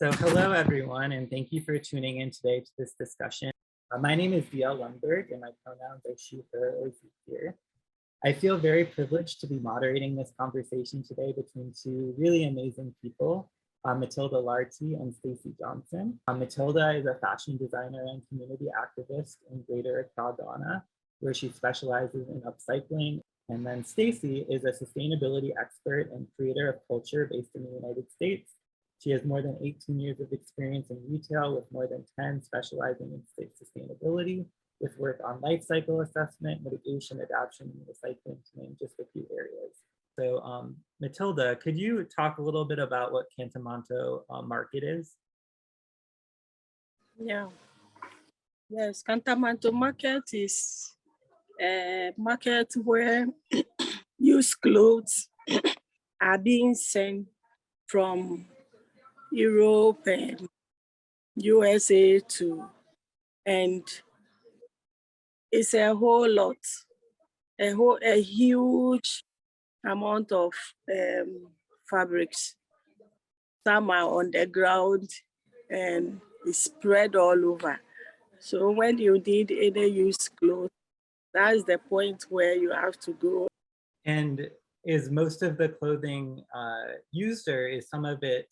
So hello, everyone, and thank you for tuning in today to this discussion. My name is DL Lundberg, and my pronouns are she, her, or he, here. I feel very privileged to be moderating this conversation today between two really amazing people, Matilda Lartey and Stacey Johnson. Matilda is a fashion designer and community activist in Greater Accra, Ghana, where she specializes in upcycling. And then Stacey is a sustainability expert and creator of culture based in the United States. She has more than 18 years of experience in retail, with more than 10 specializing in sustainability, with work on life cycle assessment, mitigation, adaptation, and recycling, to name just a few areas. So Matilda, could you talk a little bit about what Cantamonto market is? Yeah. Yes, Cantamonto market is a market where used clothes are being sent from Europe and USA and it's a whole lot, a huge amount of fabrics. Some are on the ground and it's spread all over. So when you need any used clothes, that's the point where you have to go. And is most of the clothing used, or is some of it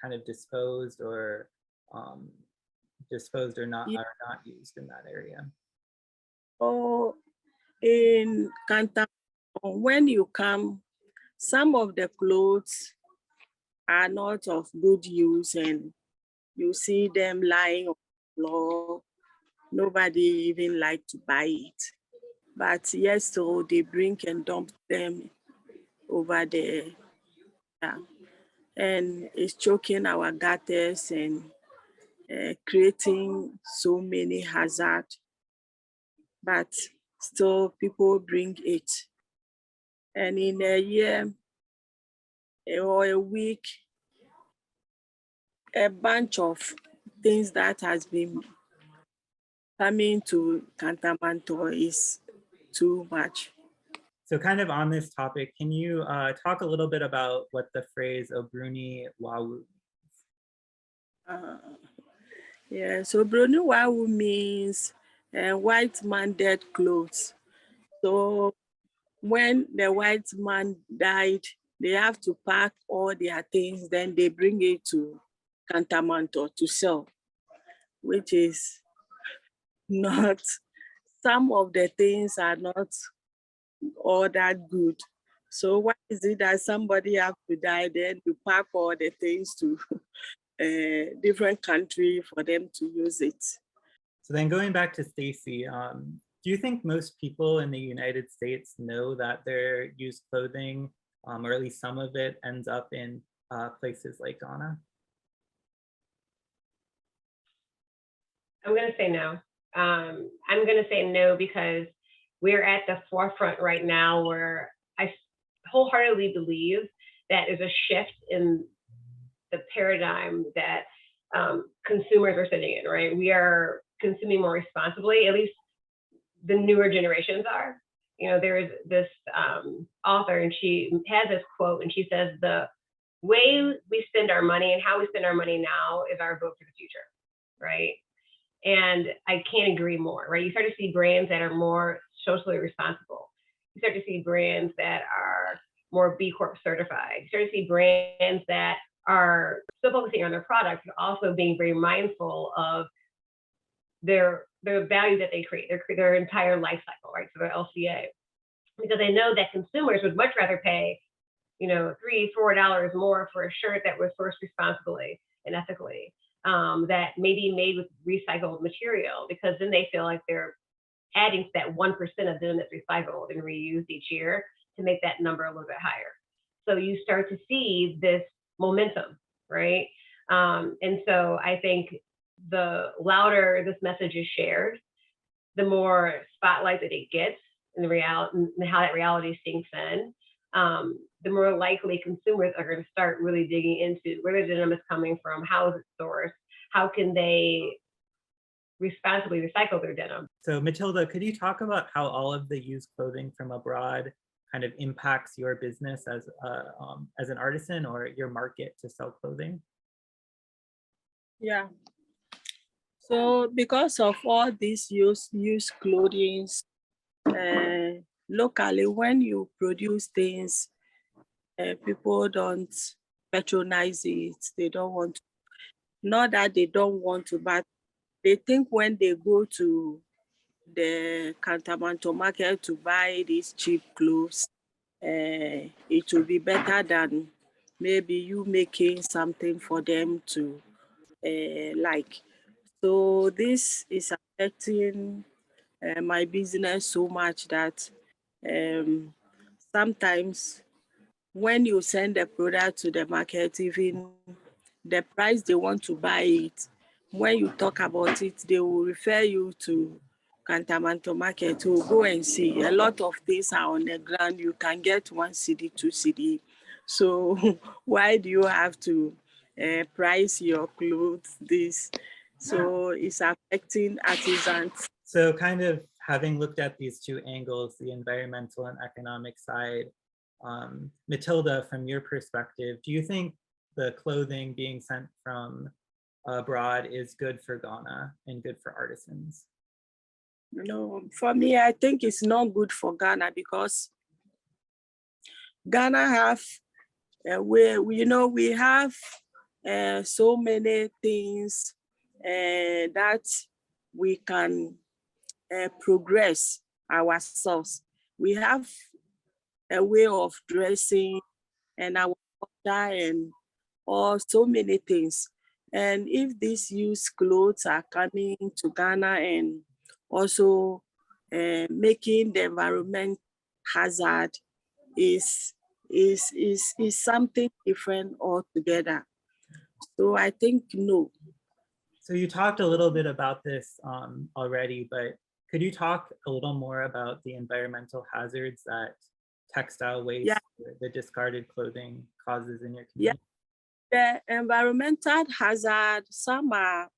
kind of disposed or not used in that area? Oh, in Cantamonto, when you come, some of the clothes are not of good use and you see them lying on the floor. Nobody even like to buy it. But yes, so they bring and dump them over there. Yeah. And it's choking our gutters and creating so many hazards. But still people bring it. And in a year or a week, a bunch of things that has been coming to Cantamonto is too much. So kind of on this topic, can you talk a little bit about what the phrase Bruni means? Yeah, so Bruni means white man dead clothes. So when the white man died, they have to pack all their things, then they bring it to Cantamonto to sell, which is not, some of the things are not all that good. So why is it that somebody have to die, then you pack all the things to a different country for them to use it? So then going back to Stacey, do you think most people in the United States know that their used clothing, or at least some of it, ends up in places like Ghana? I'm going to say no. I'm going to say no because we're at the forefront right now where I wholeheartedly believe that is a shift in the paradigm that consumers are sitting in, right? We are consuming more responsibly, at least the newer generations are. You know, there is this author, and she has this quote, and she says, the way we spend our money and how we spend our money now is our vote for the future, right? And I can't agree more, right? You start to see brands that are more socially responsible. You start to see brands that are more B Corp certified. You start to see brands that are still focusing on their product, but also being very mindful of their value that they create, their entire life cycle, right? So their LCA. Because they know that consumers would much rather pay, you know, $3, $4 more for a shirt that was sourced responsibly and ethically, that may be made with recycled material, because then they feel like they're adding to that 1% of them that's recycled and reused each year to make that number a little bit higher. So you start to see this momentum, right? And so I think the louder this message is shared, the more spotlight that it gets and and how that reality sinks in, the more likely consumers are going to start really digging into where the denim is coming from, how is it sourced, how can they responsibly recycle their denim. So Matilda, could you talk about how all of the used clothing from abroad kind of impacts your business as an artisan or your market to sell clothing? Yeah. So because of all these used clothing, locally, when you produce things, people don't patronize it. They don't want to, not that they don't want to, but they think when they go to the Cantamonto market to buy these cheap clothes, it will be better than maybe you making something for them to like. So this is affecting my business so much that um, sometimes when you send the product to the market, even the price they want to buy it, when you talk about it, they will refer you to Cantamonto market to go and see. A lot of things are on the ground. You can get 1 cedi, 2 cedi. So why do you have to price your clothes this? So it's affecting artisans. So kind of having looked at these two angles, the environmental and economic side, Matilda, from your perspective, do you think the clothing being sent from abroad is good for Ghana and good for artisans? No, for me, I think it's not good for Ghana because Ghana have we have so many things that we can progress ourselves. We have a way of dressing and our culture and all so many things. And if these used clothes are coming to Ghana and also making the environment hazard is something different altogether. So I think no. So you talked a little bit about this already, but could you talk a little more about the environmental hazards that textile waste, Yeah. the discarded clothing causes in your Yeah. community? The environmental hazard, some are,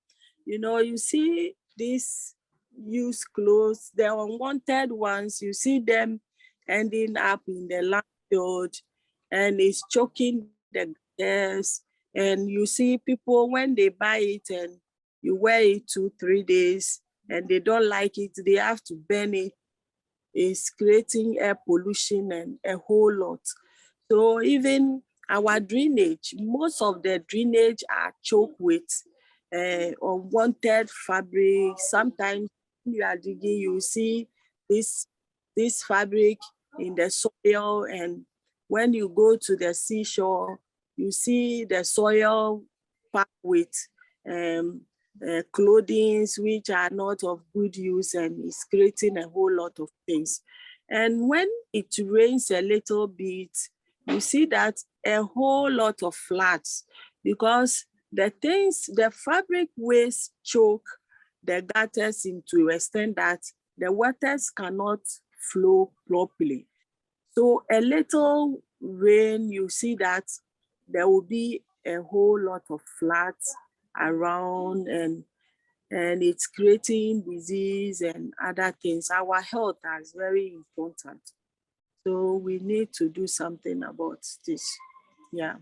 you see these used clothes, the unwanted ones, you see them ending up in the landfill and it's choking the gas. And you see people when they buy it and you wear it 2-3 days and they don't like it, they have to burn it. It's creating air pollution and a whole lot. So even our drainage, most of the drainage are choked with unwanted fabric. Sometimes when you are digging, you see this, this fabric in the soil, and when you go to the seashore, you see the soil packed with um, clothing which are not of good use, and it's creating a whole lot of things. And when it rains a little bit, you see that a whole lot of floods because the things, the fabric waste choke the gutters into extent that the waters cannot flow properly. So a little rain, you see that there will be a whole lot of floods around, and it's creating disease and other things. Our health is very important. So we need to do something about this. Yeah.